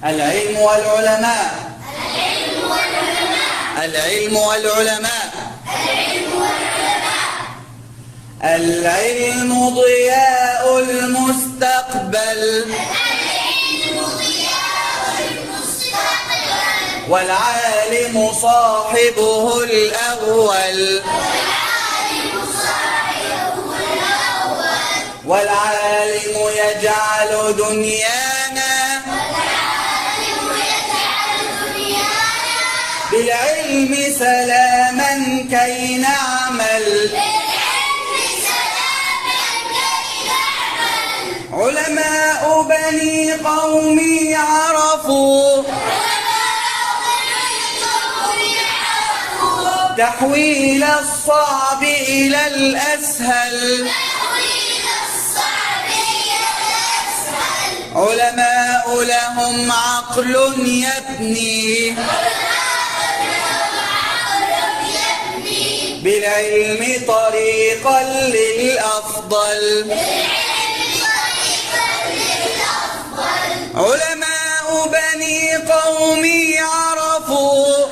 العلم والعلماء. العلم والعلماء. العلم ضياء المستقبل. والعالم صاحبه الأول. والعالم يجعل دنيانا بالعلم سلاما كي نعمل. علماء بني قومي عرفوا تحويل الصعب إلى الأسهل. علماء لهم عقل يبني بالعلم طريقا للأفضل. علماء بني قومي عرفوا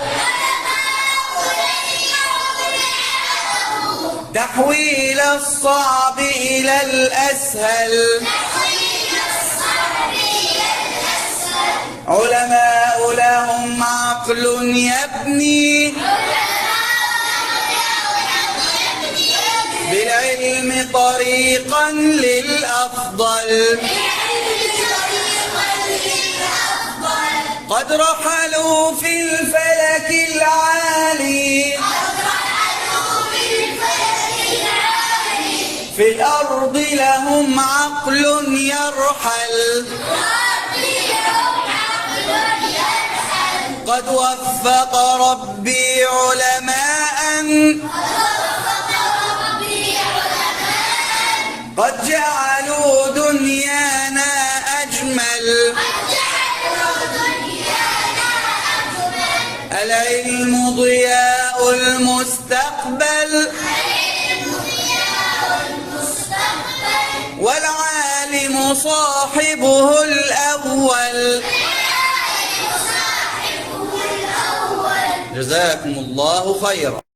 تحويل الصعب إلى الأسهل. علماء لهم عقل يبني بالعلم طريقا للأفضل. قد رحلوا في الفلك العالي في الأرض لهم عقل يرحل. قد وفق ربي علماء قد جعلوا دنيانا أجمل. العلم ضياء المستقبل. والعالم صاحبه الأول. جزاكم الله خيرا.